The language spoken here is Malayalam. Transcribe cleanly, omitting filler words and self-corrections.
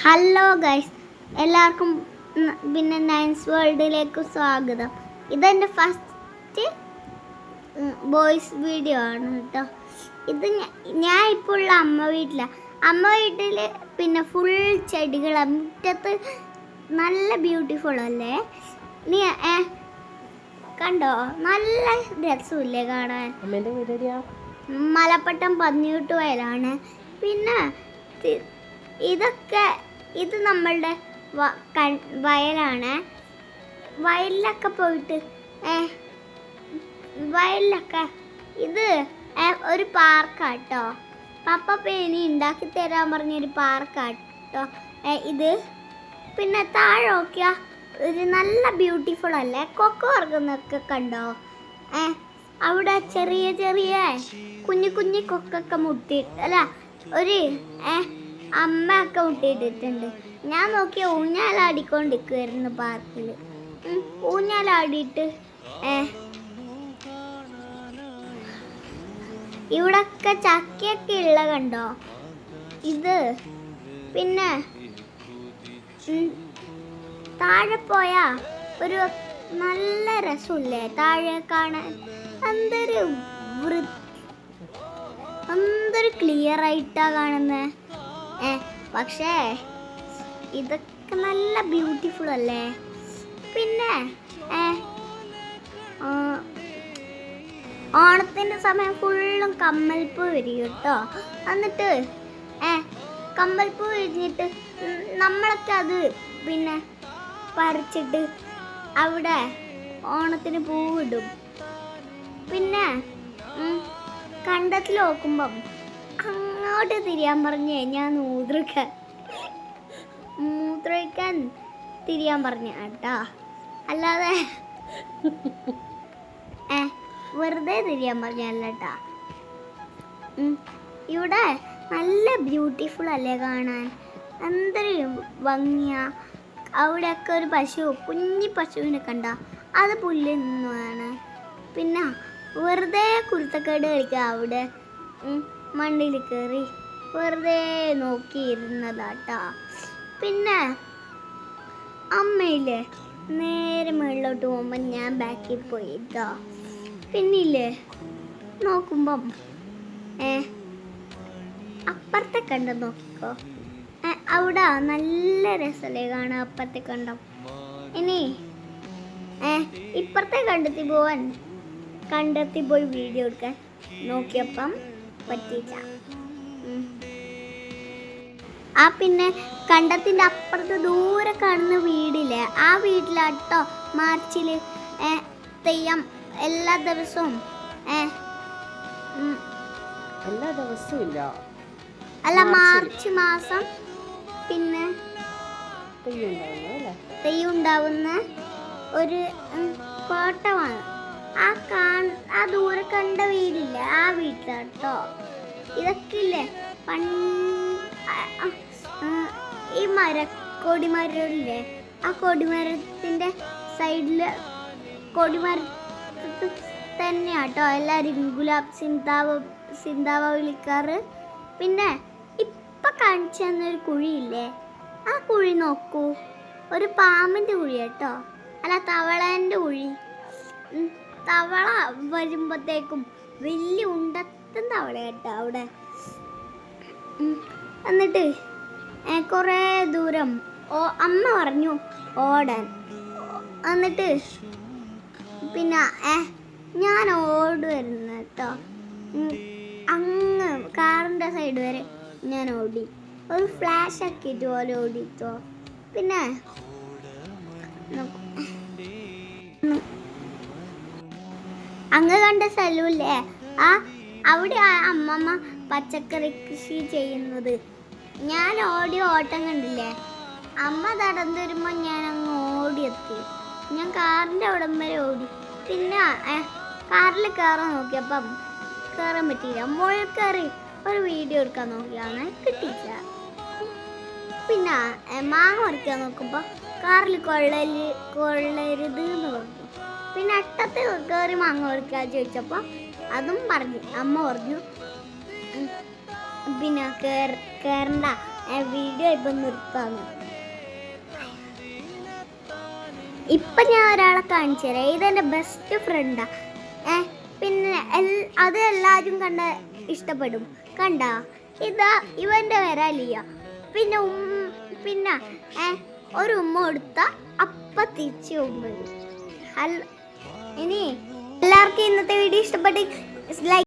ഹലോ ഗൈസ്, എല്ലാവർക്കും പിന്നെ നയൻസ് വേൾഡിലേക്ക് സ്വാഗതം. ഇതെൻ്റെ ഫസ്റ്റ് വോയിസ് വീഡിയോ ആണ് കേട്ടോ. ഇത് ഞാൻ ഇപ്പോൾ ഉള്ള അമ്മ വീട്ടിൽ പിന്നെ ഫുൾ ചെടികളാണ്. മുറ്റത്ത് നല്ല ബ്യൂട്ടിഫുൾ അല്ലേ? നീ കണ്ടോ? നല്ല രസമില്ലേ കാണാൻ? മലപ്പട്ടം പന്നിയൂട്ട് വയലാണ്. പിന്നെ ഇത് നമ്മളുടെ വയലാണ്. വയലിലൊക്കെ പോയിട്ട് ഇത് ഒരു പാർക്കാട്ടോ. പപ്പ പേനി ഉണ്ടാക്കി തരാൻ പറഞ്ഞൊരു പാർക്കാട്ടോ ഇത്. പിന്നെ താഴെ നോക്കിയാൽ ഒരു നല്ല ബ്യൂട്ടിഫുൾ അല്ലേ? കൊക്കോ വർഗന്നൊക്കെ കണ്ടോ? അവിടെ ചെറിയ ചെറിയ കുഞ്ഞു കുഞ്ഞു കൊക്കൊക്കെ മുട്ടിയിട്ട് അല്ല ഒരു അമ്മ ഒക്കെ മുട്ടിയിട്ടിട്ടുണ്ട്. ഞാൻ നോക്കിയ ഊഞ്ഞാലാടിക്കൊണ്ടിരിക്കുമായിരുന്നു പാർക്കിൽ. ഊഞ്ഞാലാടിയിട്ട് ഇവിടൊക്കെ ചക്കയൊക്കെ ഉള്ള കണ്ടോ ഇത്. പിന്നെ താഴെ പോയാ ഒരു നല്ല രസമില്ലേ താഴെ കാണാൻ? എന്തൊരു ക്ലിയർ ആയിട്ടാ കാണുന്നത്. പക്ഷേ ഇതൊക്കെ നല്ല ബ്യൂട്ടിഫുൾ അല്ലേ? പിന്നെ ഓണത്തിൻ്റെ സമയം ഫുള്ളും കമ്മൽപ്പൂ വരും കേട്ടോ. എന്നിട്ട് കമ്മൽപ്പൂ വിരിഞ്ഞിട്ട് നമ്മളൊക്കെ അത് പിന്നെ പറിച്ചിട്ട് അവിടെ ഓണത്തിന് പൂവിടും. പിന്നെ കണ്ടത്തിൽ നോക്കുമ്പം അങ്ങോട്ട് തിരിയാൻ പറഞ്ഞേ ഞാൻ മൂത്രമൊഴിക്കാൻ തിരിയാൻ പറഞ്ഞ കേട്ടോ. അല്ലാതെ വെറുതെ തിരിയാൻ പറഞ്ഞല്ല കേട്ടോ. ഇവിടെ നല്ല ബ്യൂട്ടിഫുൾ അല്ലേ കാണാൻ? എന്തൊരു ഭംഗിയാ. അവിടെയൊക്കെ ഒരു കുഞ്ഞി പശുവിനെ കണ്ട അത് പുല്ലുന്നതാണ്. പിന്നെ വെറുതെ കുരുത്തക്കേട് കളിക്കുക. അവിടെ മണ്ണിൽ കയറി വെറുതെ നോക്കിയിരുന്നതാട്ടാ. പിന്നെ അമ്മയില്ലേ നേരെ മുകളിലോട്ട് പോകുമ്പോൾ ഞാൻ ബാക്കിൽ പോയിട്ടോ. പിന്നില്ലേ നോക്കുമ്പം അപ്പുറത്തെ കണ്ടം നോക്കിക്കോ. അവിടെ നല്ല രസമല്ലേ കാണാൻ അപ്പുറത്തെ കണ്ടം. ഇനി ഇപ്പുറത്തെ കണ്ടെത്തി പോയി വീഡിയോ എടുക്കാൻ നോക്കിയപ്പം പറ്റിയില്ല. പിന്നെ കണ്ടത്തിൻ്റെ അപ്പുറത്ത് ദൂരെ കാണുന്ന വീടില്ലേ, ആ വീട്ടിലാട്ടോ മാർച്ചിൽ തെയ്യം എല്ലാ ദിവസവും അല്ല മാർച്ച് മാസം പിന്നെ തെയ്യം ഉണ്ടാവുന്ന ഒരു കോട്ടമാണ്. ആ ദൂരെ കണ്ട വീടില്ലേ, ആ വീട്ടിലാട്ടോ ഇതൊക്കെ ഇല്ലേ. ഈ കൊടിമരമില്ലേ, ആ കൊടിമരത്തിൻ്റെ സൈഡിൽ കൊടിമരത്ത് തന്നെയാട്ടോ എല്ലാവരും ഗുലാബ് സിന്താവ വിളിക്കാറ്. പിന്നെ ഇപ്പം കാണിച്ചു തന്നൊരു കുഴിയില്ലേ, ആ കുഴി നോക്കൂ. ഒരു പാമ്പിൻ്റെ കുഴി കേട്ടോ, അല്ല തവളേൻ്റെ കുഴി. തവള വരുമ്പോഴത്തേക്കും വലിയ ഉണ്ടത്തൻ തവള കേട്ടോ അവിടെ. എന്നിട്ട് കുറേ ദൂരം അമ്മ പറഞ്ഞു ഓടാൻ. എന്നിട്ട് പിന്നെ ഞാൻ ഓടുമായിരുന്നു കേട്ടോ. അങ്ങ് കാറിൻ്റെ സൈഡ് വരെ ഞാൻ ഓടി. ഒരു ഫ്ലാഷ് ആക്കിയിട്ട് പോലെ ഓടിത്തോ. പിന്നെ അങ്ങ് കണ്ട സ്ഥലമില്ലേ, അവിടെ അമ്മമ്മ പച്ചക്കറി കൃഷി ചെയ്യുന്നത്. ഞാൻ ഓട്ടം കണ്ടില്ലേ, അമ്മ തടന്നു വരുമ്പോൾ ഞാൻ അങ്ങ് ഓടിയെത്തി. ഞാൻ കാറിൻ്റെ അവിടം വരെ ഓടി. പിന്നെ കാറിൽ കയറാൻ നോക്കിയപ്പം കയറാൻ പറ്റിയില്ല. മുകളിൽ കയറി ഒരു വീഡിയോ എടുക്കാൻ നോക്കിയാണ് കിട്ടിയില്ല. പിന്നെ മാങ്ങ പറിക്കാൻ നോക്കുമ്പോൾ കാറിൽ കൊള്ളരുത് എന്ന് പറഞ്ഞു. പിന്നെ അട്ടത്ത് കയറി മാങ്ങ പറിക്കാൻ ചോദിച്ചപ്പോൾ അതും പറഞ്ഞു. അമ്മ പറഞ്ഞു പിന്നെ കയറണ്ട, വീഡിയോ ഇപ്പം നിർത്താന്ന്. ഇപ്പം ഞാൻ ഒരാളെ കാണിച്ചു തരാം. ഇതെൻ്റെ ബെസ്റ്റ് ഫ്രണ്ടാ. പിന്നെ അത് എല്ലാവരും ഇഷ്ടപ്പെടും. കണ്ട ഇതാ ഇവൻ്റെ വരാലിയ. പിന്നെ പിന്നെ ഒരു ഉമ്മ കൊടുത്താൽ അപ്പം തിരിച്ച് ഉമ്മ. ഇനി എല്ലാവർക്കും ഇന്നത്തെ വീഡിയോ ഇഷ്ടപ്പെട്ട് ലൈക്ക്